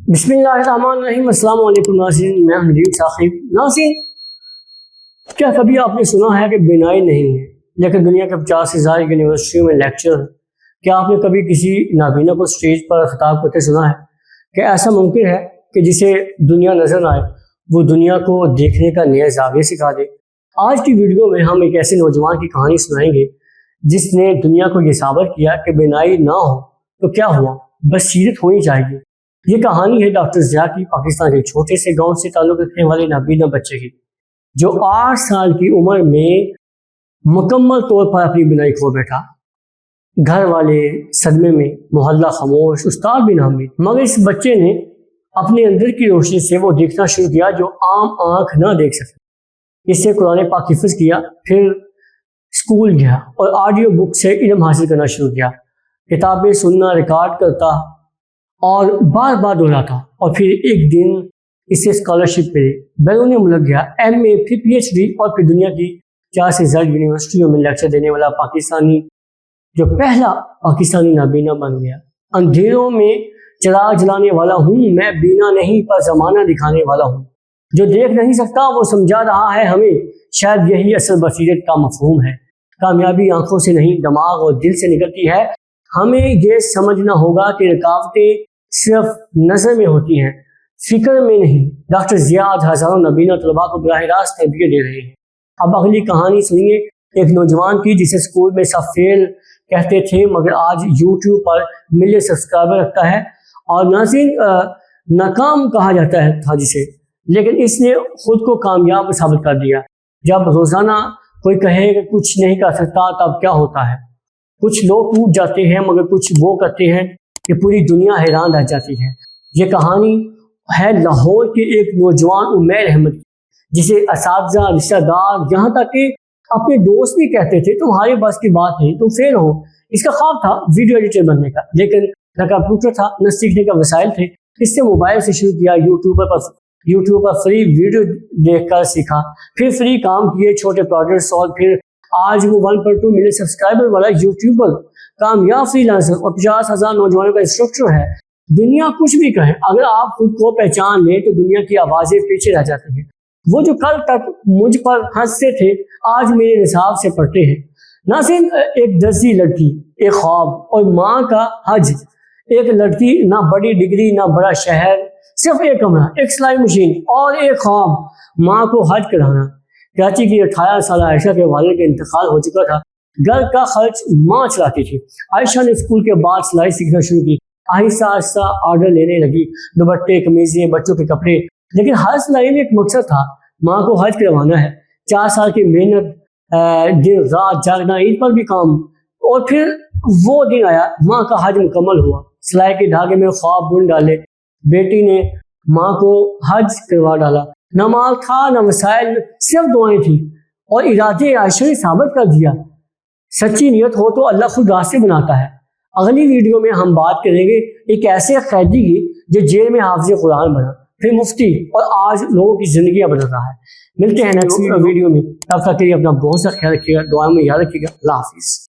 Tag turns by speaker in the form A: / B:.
A: बिस्मिल्लाहिर्रहमानिर्रहीम। अस्सलाम वालेकुम नाज़रीन, मैं नदीम साकिब। नाज़रीन, क्या कभी आपने सुना है कि बीनाई नहीं है लेकिन दुनिया के 50 से ज़्यादा यूनिवर्सिटियों में लेक्चर है? क्या आपने कभी किसी नाबीना को स्टेज पर खिताब करते सुना है कि ऐसा मुमकिन है कि जिसे दुनिया नज़र ना आए वो दुनिया को देखने का नया ज़ाविया सिखा दे? आज की वीडियो में हम एक ऐसे नौजवान की कहानी सुनाएंगे जिसने दुनिया को ये साबित किया कि बीनाई ना हो तो क्या हुआ, बसीरत होनी चाहिए। ये कहानी है डॉक्टर ज़िया की, पाकिस्तान के छोटे से गांव से ताल्लुक़ रखने वाले नाबीना बच्चे की, जो 8 साल की उम्र में मुकम्मल तौर पर अपनी बीनाई खो बैठा। घर वाले सदमे में, मोहल्ला खामोश, उस्ताद भी नाउम्मीद, मगर इस बच्चे ने अपने अंदर की रोशनी से वो देखना शुरू किया जो आम आँख ना देख सके। इससे कुरान पाक हिफ्ज़ किया, फिर स्कूल गया और ऑडियो बुक से इल्म हासिल करना शुरू किया। किताबें सुनना, रिकॉर्ड करता और बार बार दोहराता और फिर एक दिन इससे स्कॉलरशिप मिली। बैरून मुल्क गया, MA, फिर PhD और फिर दुनिया की 4 से ज़्यादा यूनिवर्सिटियों में लेक्चर देने वाला जो पहला पाकिस्तानी नाबीना बन गया। अंधेरों में चिराग जलाने वाला हूँ मैं, बीना नहीं पर ज़माना दिखाने वाला हूँ। जो देख नहीं सकता वो समझा रहा है हमें, शायद यही असल बसीरत का मफहूम है। कामयाबी आंखों से नहीं, दिमाग और दिल से निकलती है। हमें ये समझना होगा कि रुकावटें सिर्फ नज़र में होती हैं, फिक्र में नहीं। डॉक्टर ज़िया आज हज़ारों नबीना तलबा को बराह रास्त तरबियत दे रहे हैं। अब अगली कहानी सुनिए एक नौजवान की जिसे स्कूल में सब फेल कहते थे मगर आज यूट्यूब पर मिलियन सब्सक्राइबर रखता है और नाज़रीन नाकाम कहा जाता है था जिसे, लेकिन इसने खुद को कामयाब साबित कर दिया। जब रोज़ाना कोई कहे कि कुछ नहीं कर सकता तब क्या होता है? कुछ लोग टूट जाते हैं मगर कुछ वो करते हैं कि पूरी दुनिया हैरान रह जाती है। ये कहानी है लाहौर के एक नौजवान उमैर अहमद की, जिसे असातिज़ा, रिश्तेदार, यहाँ तक कि अपने दोस्त भी कहते थे तुम्हारे बस की बात नहीं, तुम फेल हो। इसका ख्वाब था वीडियो एडिटर बनने का, लेकिन न कंप्यूटर था न सीखने का वसाइल थे। इससे मोबाइल से शुरू किया, यूट्यूब पर फ्री वीडियो देखकर सीखा, फिर फ्री काम किए, छोटे प्रोजेक्ट्स, और फिर आज वो 1.2 मिलियन सब्सक्राइबर वाला यूट्यूबर, कामयाब फ्रीलांसर और 50,000 नौजवानों का इंस्ट्रक्टर है। दुनिया कुछ भी कहे, अगर आप खुद को पहचान लें तो दुनिया की आवाज़ें पीछे रह जाती हैं। वो जो कल तक मुझ पर हंसते थे आज मेरे निसाब से पढ़ते हैं। नाज़रीन, एक दर्जी लड़की, एक ख्वाब और माँ का हज। एक लड़की, ना बड़ी डिग्री ना बड़ा शहर, सिर्फ एक कमरा, एक सिलाई मशीन और एक ख्वाब, माँ को हज कराना। कराची की 18 साल आयशा के वालिद का इंतकाल हो चुका था। घर का खर्च माँ चलाती थी। आयशा ने स्कूल के बाद सिलाई सीखना शुरू की। आहिस्ता आहिस्ता ऑर्डर लेने लगी, दुपट्टे, कमीजें, बच्चों के कपड़े। लेकिन हर सिलाई में एक मकसद था, माँ को हज करवाना है। 4 साल की मेहनत, दिन रात जागना, ईद पर भी काम, और फिर वो दिन आया, माँ का हज मुकम्मल हुआ। सिलाई के धागे में ख्वाब बुन डाले। बेटी ने माँ को हज करवा डाला। न माल था न वसाइल, सिर्फ दुआएं थी और इरादे आयशा ने साबित कर दिया। सच्ची नियत हो तो अल्लाह खुद रास्ते बनाता है। अगली वीडियो में हम बात करेंगे एक ऐसे कैदी की जो जेल में हाफिज़ कुरान बना, फिर मुफ्ती और आज लोगों की जिंदगियां बदल रहा है। मिलते हैं नेक्स्ट वीडियो में, तब तक के लिए अपना बहुत सा ख्याल रखिएगा, दुआ में याद रखिएगा। अल्लाह हाफिज़।